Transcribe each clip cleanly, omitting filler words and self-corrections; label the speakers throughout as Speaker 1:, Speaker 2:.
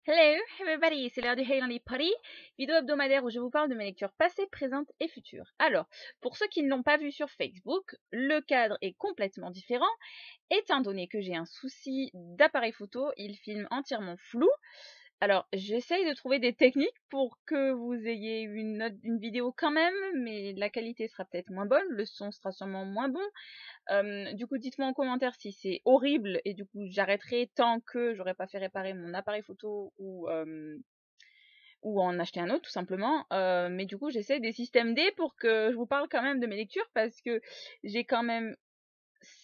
Speaker 1: Hello everybody, c'est l'heure du Hey Lundi Party, vidéo hebdomadaire où je vous parle de mes lectures passées, présentes et futures. Alors, pour ceux qui ne l'ont pas vu sur Facebook, le cadre est complètement différent, étant donné que j'ai un souci d'appareil photo, il filme entièrement flou. Alors, j'essaye de trouver des techniques pour que vous ayez une vidéo quand même, mais la qualité sera peut-être moins bonne, le son sera sûrement moins bon. Du coup, dites-moi en commentaire si c'est horrible et du coup j'arrêterai tant que j'aurais pas fait réparer mon appareil photo ou en acheter un autre tout simplement. Mais du coup, j'essaie des systèmes D pour que je vous parle quand même de mes lectures parce que j'ai quand même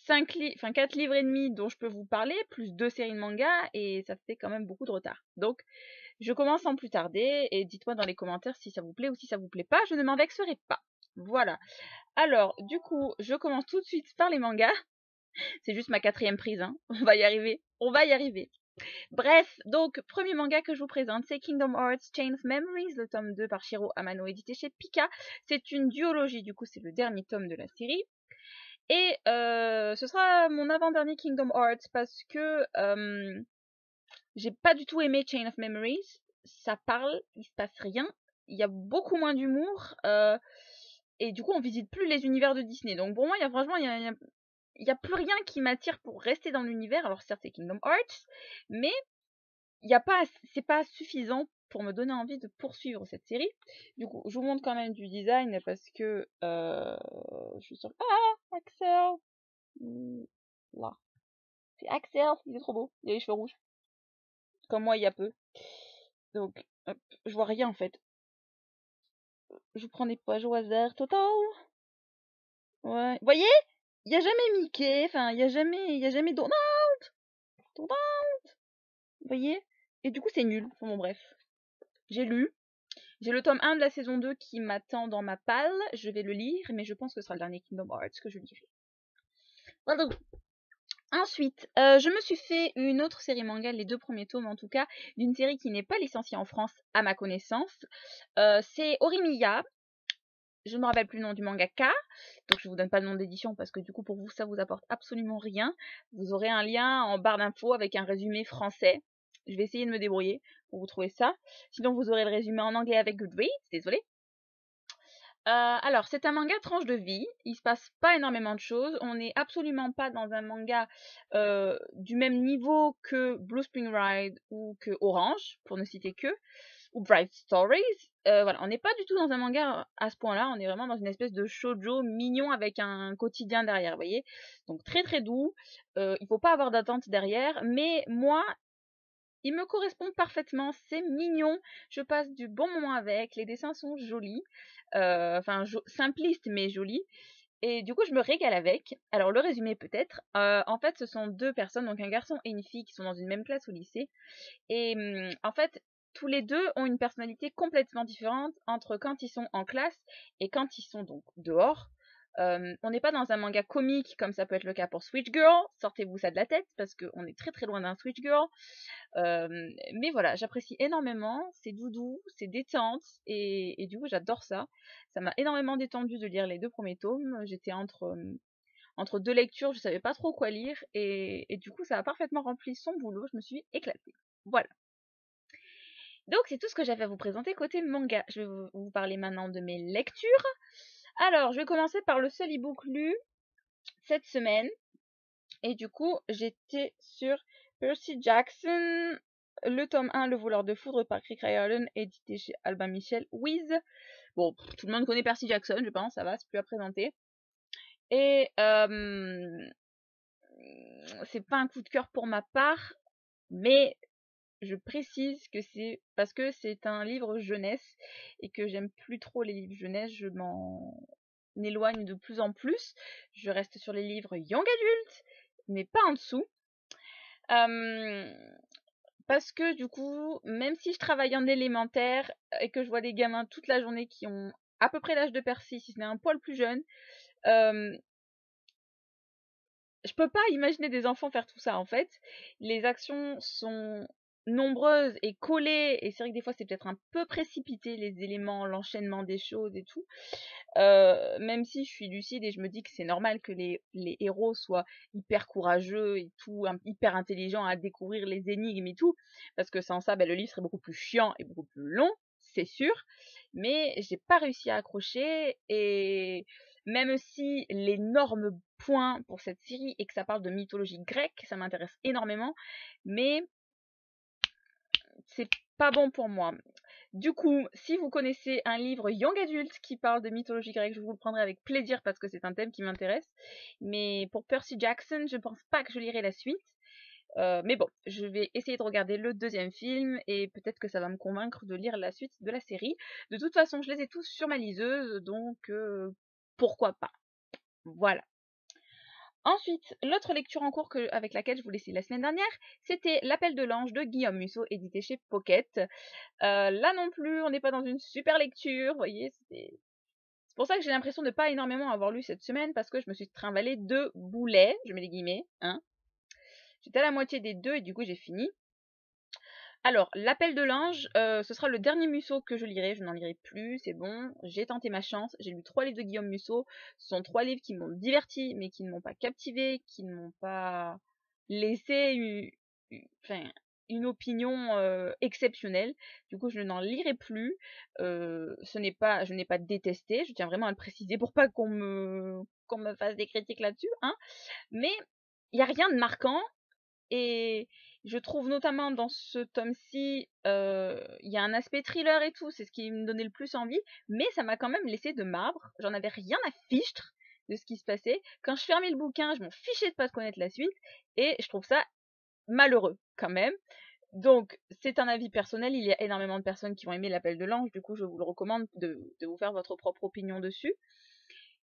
Speaker 1: 4 livres et demi dont je peux vous parler, plus 2 séries de manga et ça fait quand même beaucoup de retard. Donc, je commence sans plus tarder et dites-moi dans les commentaires si ça vous plaît ou si ça vous plaît pas, je ne m'en vexerai pas. Voilà. Alors, du coup, je commence tout de suite par les mangas. C'est juste ma 4e prise, hein. On va y arriver. On va y arriver. Bref, donc, premier manga que je vous présente, c'est Kingdom Hearts Chain of Memories, le tome 2 par Shiro Amano, édité chez Pika. C'est une duologie, du coup, c'est le dernier tome de la série. Et ce sera mon avant-dernier Kingdom Hearts parce que j'ai pas du tout aimé Chain of Memories. Ça parle, il se passe rien. Il y a beaucoup moins d'humour. Et du coup, on visite plus les univers de Disney. Donc pour moi, il y a franchement, il y a plus rien qui m'attire pour rester dans l'univers. Alors certes, c'est Kingdom Hearts, mais il y a pas, c'est pas suffisant pour me donner envie de poursuivre cette série. Du coup, je vous montre quand même du design parce que je suis sûre. Ah, Axel, là, c'est Axel, il est trop beau, il a les cheveux rouges, comme moi il y a peu. Donc, hop, je vois rien en fait. Je prends des pages au hasard total. Ouais, vous voyez, il y a jamais Mickey, enfin, il y a jamais Donald. Donald. Vous voyez? Et du coup, c'est nul. Enfin bon, bref. J'ai lu. J'ai le tome 1 de la saison 2 qui m'attend dans ma palle. Je vais le lire, mais je pense que ce sera le dernier Kingdom Hearts que je lirai. Voilà. Ensuite, je me suis fait une autre série manga, les 2 premiers tomes en tout cas, d'une série qui n'est pas licenciée en France à ma connaissance. C'est Horimiya. Je ne me rappelle plus le nom du mangaka, donc je vous donne pas le nom d'édition parce que du coup pour vous ça vous apporte absolument rien. Vous aurez un lien en barre d'infos avec un résumé français. Je vais essayer de me débrouiller pour vous trouver ça. Sinon vous aurez le résumé en anglais avec Goodreads, désolé. Alors c'est un manga tranche de vie, il se passe pas énormément de choses, on n'est absolument pas dans un manga du même niveau que Blue Spring Ride ou que Orange, pour ne citer que, ou Bright Stories. Voilà, on n'est pas du tout dans un manga à ce point-là, on est vraiment dans une espèce de shoujo mignon avec un quotidien derrière, vous voyez. Donc très très doux, il faut pas avoir d'attente derrière, mais moi, il me correspond parfaitement, c'est mignon, je passe du bon moment avec, les dessins sont jolis, enfin simplistes mais jolis. Et du coup, je me régale avec. Alors, le résumé peut-être. En fait, ce sont 2 personnes, donc un garçon et une fille qui sont dans une même classe au lycée. Et en fait, tous les 2 ont une personnalité complètement différente entre quand ils sont en classe et quand ils sont donc dehors. On n'est pas dans un manga comique comme ça peut être le cas pour Switch Girl. Sortez-vous ça de la tête parce qu'on est très très loin d'un Switch Girl. Mais voilà, j'apprécie énormément. C'est doudou, c'est détente et du coup j'adore ça. Ça m'a énormément détendu de lire les 2 premiers tomes. J'étais entre 2 lectures, je savais pas trop quoi lire et du coup ça a parfaitement rempli son boulot. Je me suis éclatée. Voilà. Donc c'est tout ce que j'avais à vous présenter côté manga. Je vais vous parler maintenant de mes lectures. Alors, je vais commencer par le seul e-book lu cette semaine. Et du coup, j'étais sur Percy Jackson, le tome 1, Le voleur de foudre par Rick Riordan, édité chez Albin Michel Wiz. Bon, tout le monde connaît Percy Jackson, je pense, ça va, c'est plus à présenter. Et c'est pas un coup de cœur pour ma part, mais je précise que c'est parce que c'est un livre jeunesse et que j'aime plus trop les livres jeunesse, je m'en éloigne de plus en plus. Je reste sur les livres young adult, mais pas en dessous. Parce que du coup, même si je travaille en élémentaire et que je vois des gamins toute la journée qui ont à peu près l'âge de Percy, si ce n'est un poil plus jeune, je peux pas imaginer des enfants faire tout ça en fait. Les actions sont nombreuses et collées, et c'est vrai que des fois c'est peut-être un peu précipité les éléments, l'enchaînement des choses et tout. Même si je suis lucide et je me dis que c'est normal que les héros soient hyper courageux et tout, hyper intelligents à découvrir les énigmes et tout, parce que sans ça, le livre serait beaucoup plus chiant et beaucoup plus long, c'est sûr. Mais j'ai pas réussi à accrocher, et même si l'énorme point pour cette série est que ça parle de mythologie grecque, ça m'intéresse énormément, mais c'est pas bon pour moi. Du coup, si vous connaissez un livre young adulte qui parle de mythologie grecque, je vous le prendrai avec plaisir parce que c'est un thème qui m'intéresse. Mais pour Percy Jackson, je pense pas que je lirai la suite. Mais bon, je vais essayer de regarder le deuxième film et peut-être que ça va me convaincre de lire la suite de la série. De toute façon, je les ai tous sur ma liseuse, donc pourquoi pas. Voilà. Ensuite, l'autre lecture en cours avec laquelle je vous laissais la semaine dernière, c'était L'Appel de l'Ange de Guillaume Musso, édité chez Pocket. Là non plus, on n'est pas dans une super lecture, vous voyez, c'est pour ça que j'ai l'impression de pas énormément avoir lu cette semaine, parce que je me suis trimballée 2 boulets, je mets les guillemets, hein. J'étais à la moitié des 2 et du coup j'ai fini. Alors, L'Appel de l'Ange, ce sera le dernier Musso que je lirai, je n'en lirai plus, c'est bon, j'ai tenté ma chance, j'ai lu 3 livres de Guillaume Musso, ce sont 3 livres qui m'ont diverti, mais qui ne m'ont pas captivé, qui ne m'ont pas laissé une opinion exceptionnelle. Du coup, je n'en lirai plus. Je n'ai pas détesté, je tiens vraiment à le préciser pour pas qu'on me fasse des critiques là-dessus, hein. Mais il n'y a rien de marquant, et je trouve notamment dans ce tome-ci, il y a un aspect thriller et tout, c'est ce qui me donnait le plus envie, mais ça m'a quand même laissé de marbre. J'en avais rien à fichtre de ce qui se passait. Quand je fermais le bouquin, je m'en fichais de pas connaître la suite, et je trouve ça malheureux quand même. Donc, c'est un avis personnel, il y a énormément de personnes qui vont aimer L'Appel de l'Ange, du coup je vous le recommande de vous faire votre propre opinion dessus.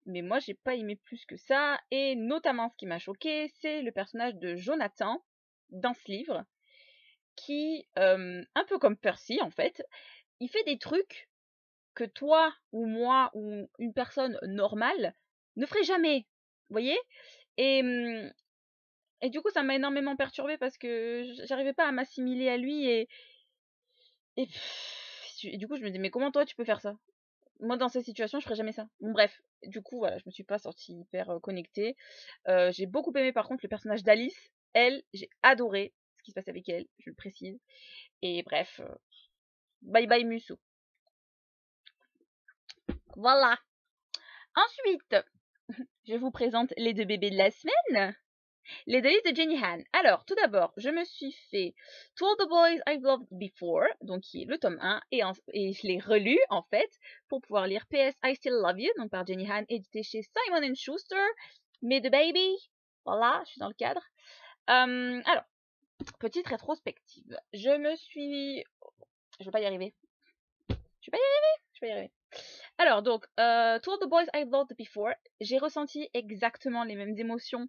Speaker 1: Mais moi j'ai pas aimé plus que ça, et notamment ce qui m'a choqué, c'est le personnage de Jonathan dans ce livre, qui, un peu comme Percy en fait, il fait des trucs que toi ou moi ou une personne normale ne ferait jamais, vous voyez. Et, et du coup ça m'a énormément perturbée parce que j'arrivais pas à m'assimiler à lui, et du coup je me dis mais comment toi tu peux faire ça? Moi dans cette situation je ferais jamais ça. Bon bref, du coup voilà, je me suis pas sortie hyper connectée. J'ai beaucoup aimé par contre le personnage d'Alice. Elle, j'ai adoré ce qui se passe avec elle, je le précise. Et bref, bye bye Musso. Voilà. Ensuite, je vous présente les 2 bébés de la semaine. Les 2 livres de Jenny Han. Alors, tout d'abord, je me suis fait To All the Boys I've Loved Before, donc qui est le tome 1, et je l'ai relu, en fait, pour pouvoir lire PS I Still Love You, donc par Jenny Han, édité chez Simon & Schuster, mais The Baby, voilà, je suis dans le cadre. Alors, petite rétrospective. Je vais pas y arriver. Je vais pas y arriver. Alors, donc, To All the Boys I've Loved Before, j'ai ressenti exactement les mêmes émotions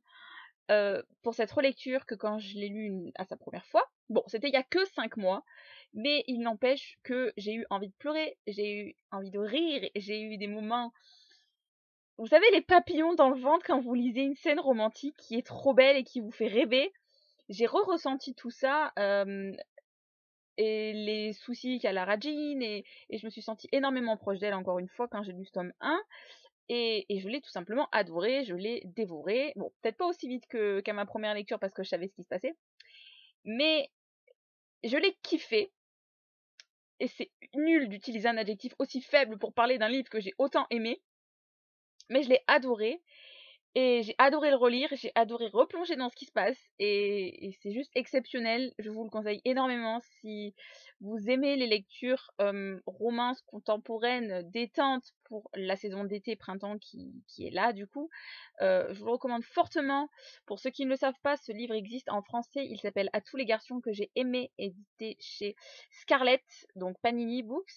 Speaker 1: pour cette relecture que quand je l'ai lu à sa première fois. Bon, c'était il y a que 5 mois, mais il n'empêche que j'ai eu envie de pleurer, j'ai eu envie de rire, j'ai eu des moments, vous savez, les papillons dans le ventre quand vous lisez une scène romantique qui est trop belle et qui vous fait rêver. J'ai ressenti tout ça, et les soucis qu'a Lara Jean, et je me suis sentie énormément proche d'elle encore une fois quand j'ai lu ce tome 1. Et je l'ai tout simplement adoré, je l'ai dévoré. Bon, peut-être pas aussi vite qu'à ma première lecture parce que je savais ce qui se passait, mais je l'ai kiffé. Et c'est nul d'utiliser un adjectif aussi faible pour parler d'un livre que j'ai autant aimé, mais je l'ai adoré. Et j'ai adoré le relire, j'ai adoré replonger dans ce qui se passe, et c'est juste exceptionnel. Je vous le conseille énormément si vous aimez les lectures romances contemporaines détente pour la saison d'été-printemps qui est là du coup. Je vous le recommande fortement. Pour ceux qui ne le savent pas, ce livre existe en français, il s'appelle À tous les garçons que j'ai aimés, édité chez Scarlett, donc Panini Books,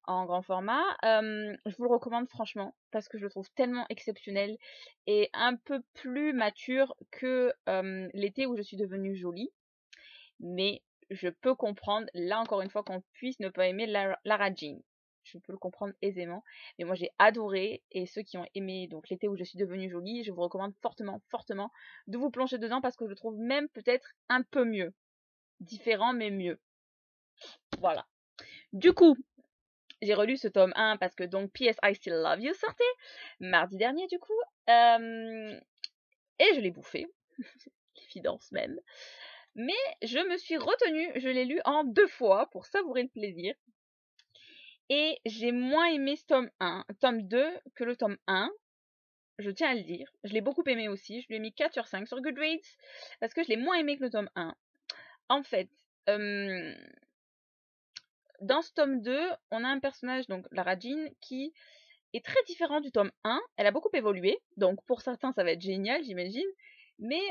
Speaker 1: en grand format. Je vous le recommande franchement parce que je le trouve tellement exceptionnel et un peu plus mature que L'été où je suis devenue jolie. Mais je peux comprendre, là encore une fois, qu'on puisse ne pas aimer Lara Jean. Je peux le comprendre aisément. Mais moi j'ai adoré, et ceux qui ont aimé donc L'été où je suis devenue jolie, je vous recommande fortement, fortement de vous plonger dedans parce que je le trouve même peut-être un peu mieux. différent mais mieux. Voilà. Du coup, j'ai relu ce tome 1 parce que donc P.S. I Still Love You sortait mardi dernier du coup. Et je l'ai bouffé. L'évidence même. Mais je me suis retenue, je l'ai lu en 2 fois pour savourer le plaisir. Et j'ai moins aimé ce tome 2 que le tome 1. Je tiens à le dire. Je l'ai beaucoup aimé aussi. Je lui ai mis 4 sur 5 sur Goodreads parce que je l'ai moins aimé que le tome 1. En fait, dans ce tome 2, on a un personnage, donc Lara Jean, qui est très différent du tome 1. Elle a beaucoup évolué, donc pour certains ça va être génial, j'imagine. Mais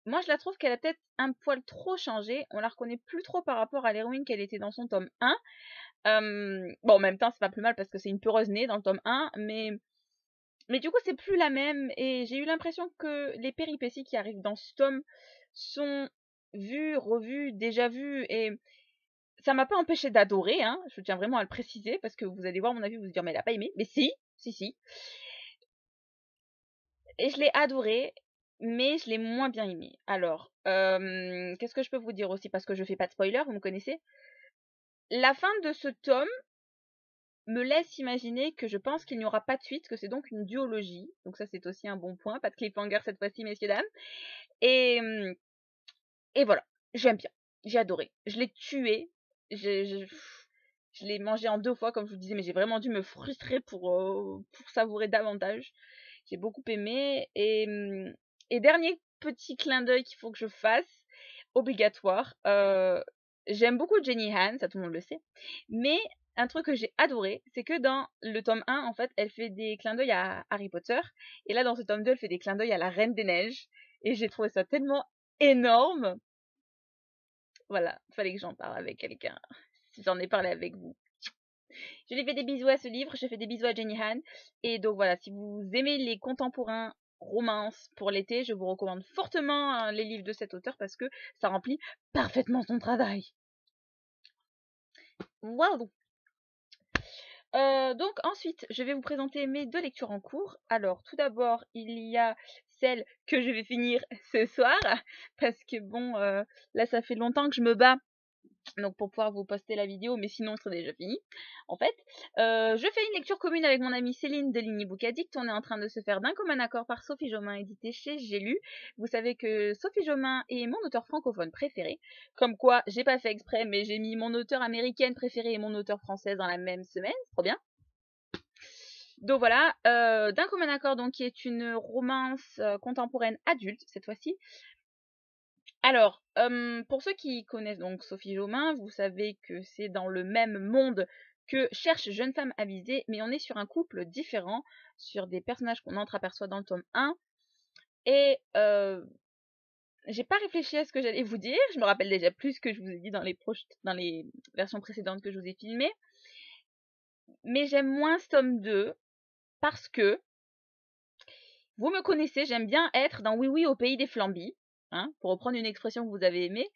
Speaker 1: moi je la trouve qu'elle a peut-être un poil trop changé. On la reconnaît plus trop par rapport à l'héroïne qu'elle était dans son tome 1. Bon, en même temps c'est pas plus mal parce que c'est une peureuse née dans le tome 1, mais du coup c'est plus la même. Et j'ai eu l'impression que les péripéties qui arrivent dans ce tome sont vues, revues, déjà vues, et ça m'a pas empêché d'adorer, hein, je tiens vraiment à le préciser, parce que vous allez voir mon avis, vous vous dire, mais elle a pas aimé. Mais si. Et je l'ai adoré, mais je l'ai moins bien aimé. Alors, qu'est-ce que je peux vous dire aussi, parce que je fais pas de spoiler, vous me connaissez. La fin de ce tome me laisse imaginer que je pense qu'il n'y aura pas de suite, que c'est donc une duologie. Donc ça, c'est aussi un bon point, pas de cliffhanger cette fois-ci, messieurs, dames. Et voilà, j'aime bien, j'ai adoré. Je l'ai tué, je l'ai mangé en 2 fois, comme je vous disais, mais j'ai vraiment dû me frustrer pour savourer davantage. J'ai beaucoup aimé. Et dernier petit clin d'œil qu'il faut que je fasse, obligatoire. J'aime beaucoup Jenny Han, ça tout le monde le sait. Mais un truc que j'ai adoré, c'est que dans le tome 1, en fait, elle fait des clins d'œil à Harry Potter. Et là, dans ce tome 2, elle fait des clins d'œil à la Reine des Neiges. Et j'ai trouvé ça tellement énorme. Voilà, fallait que j'en parle avec quelqu'un. Si j'en ai parlé avec vous. Je lui fais des bisous à ce livre, je fais des bisous à Jenny Han. Et donc voilà, si vous aimez les contemporains romances pour l'été, je vous recommande fortement les livres de cet auteur parce que ça remplit parfaitement son travail. Waouh! Donc ensuite, je vais vous présenter mes 2 lectures en cours. Alors tout d'abord, il y a celle que je vais finir ce soir parce que bon, là ça fait longtemps que je me bats donc pour pouvoir vous poster la vidéo, mais sinon c'est déjà fini. En fait, je fais une lecture commune avec mon amie Céline de Ligny Book Addict. On est en train de se faire d'un commun accord par Sophie Jomain, édité chez J'ai lu. Vous savez que Sophie Jomain est mon auteur francophone préféré. Comme quoi, j'ai pas fait exprès, mais j'ai mis mon auteur américaine préférée et mon auteur française dans la même semaine. C'est trop bien. Donc voilà, d'un commun accord, donc qui est une romance contemporaine adulte cette fois-ci. Alors, pour ceux qui connaissent donc Sophie Jomain, vous savez que c'est dans le même monde que Cherche jeune femme avisée, mais on est sur un couple différent, sur des personnages qu'on entreaperçoit dans le tome 1. Et j'ai pas réfléchi à ce que j'allais vous dire, je me rappelle déjà plus ce que je vous ai dit dans les versions précédentes que je vous ai filmées. Mais j'aime moins ce tome 2 parce que, vous me connaissez, j'aime bien être dans Oui Oui au pays des flambis, hein, pour reprendre une expression que vous avez aimée.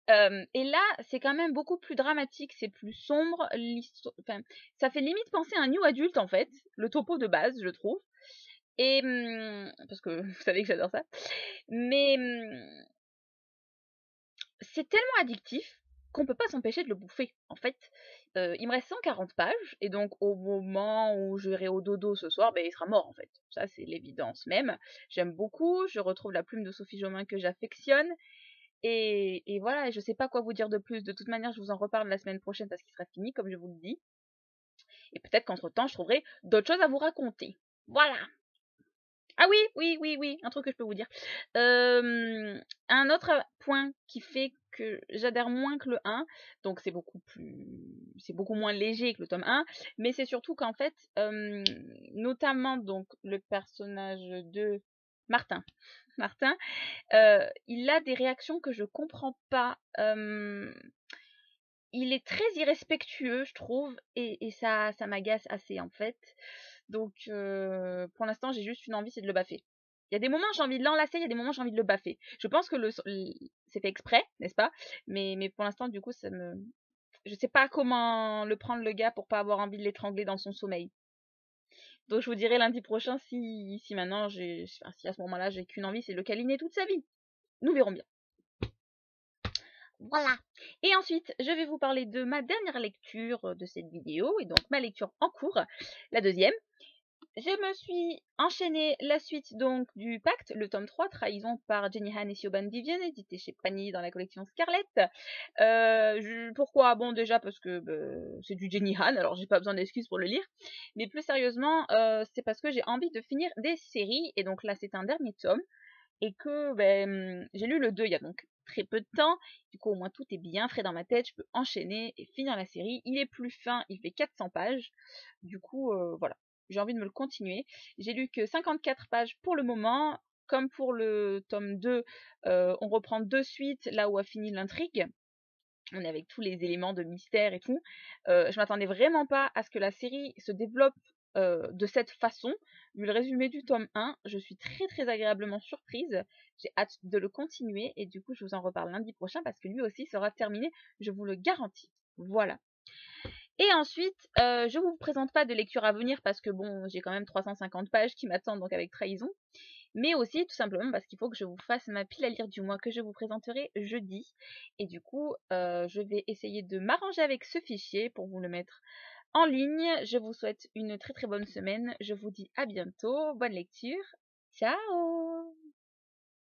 Speaker 1: Et là, c'est quand même beaucoup plus dramatique, c'est plus sombre. Enfin, ça fait limite penser à un new adulte en fait, le topo de base, je trouve. Et parce que vous savez que j'adore ça. Mais c'est tellement addictif qu'on peut pas s'empêcher de le bouffer. En fait, il me reste 140 pages et donc au moment où j'irai au dodo ce soir, ben il sera mort en fait. Ça c'est l'évidence même. J'aime beaucoup, je retrouve la plume de Sophie Jomain que j'affectionne. Et voilà, je sais pas quoi vous dire de plus. De toute manière, je vous en reparle la semaine prochaine parce qu'il sera fini, comme je vous le dis. Et peut-être qu'entre-temps, je trouverai d'autres choses à vous raconter. Voilà. Ah oui, un truc que je peux vous dire. Un autre point qui fait que j'adhère moins que le 1, donc c'est beaucoup moins léger que le tome 1, mais c'est surtout qu'en fait, notamment donc le personnage de Martin, il a des réactions que je comprends pas. Il est très irrespectueux, je trouve, et ça m'agace assez en fait. Donc pour l'instant, j'ai juste une envie, c'est de le baffer. Il y a des moments j'ai envie de l'enlacer, il y a des moments j'ai envie de le baffer. Je pense que c'est fait exprès, n'est-ce pas? Mais pour l'instant, du coup, je sais pas comment le prendre le gars pour pas avoir envie de l'étrangler dans son sommeil. Donc je vous dirai lundi prochain si maintenant si à ce moment-là j'ai qu'une envie, c'est de le câliner toute sa vie. Nous verrons bien. Voilà. Et ensuite, je vais vous parler de ma dernière lecture de cette vidéo, et donc ma lecture en cours, la deuxième. Je me suis enchaîné la suite donc du Pacte, le tome 3, Trahison par Jenny Han et Siobhan Vivian, édité chez Panini dans la collection Scarlett. Pourquoi? Bon, déjà parce que c'est du Jenny Han, alors j'ai pas besoin d'excuses pour le lire. Mais plus sérieusement, c'est parce que j'ai envie de finir des séries, et donc là c'est un dernier tome, et que j'ai lu le 2 il y a donc très peu de temps. Du coup, au moins tout est bien frais dans ma tête, je peux enchaîner et finir la série. Il est plus fin, il fait 400 pages. Du coup, voilà, j'ai envie de me le continuer. J'ai lu que 54 pages pour le moment. Comme pour le tome 2, on reprend de suite là où a fini l'intrigue. On est avec tous les éléments de mystère et tout. Je m'attendais vraiment pas à ce que la série se développe de cette façon. Vu le résumé du tome 1, je suis très très agréablement surprise. J'ai hâte de le continuer et du coup je vous en reparle lundi prochain parce que lui aussi sera terminé, je vous le garantis. Voilà. Et ensuite, je vous présente pas de lecture à venir parce que bon, j'ai quand même 350 pages qui m'attendent donc avec Trahison, mais aussi tout simplement parce qu'il faut que je vous fasse ma pile à lire du mois que je vous présenterai jeudi. Et du coup, je vais essayer de m'arranger avec ce fichier pour vous le mettre en ligne. Je vous souhaite une très très bonne semaine. Je vous dis à bientôt. Bonne lecture. Ciao!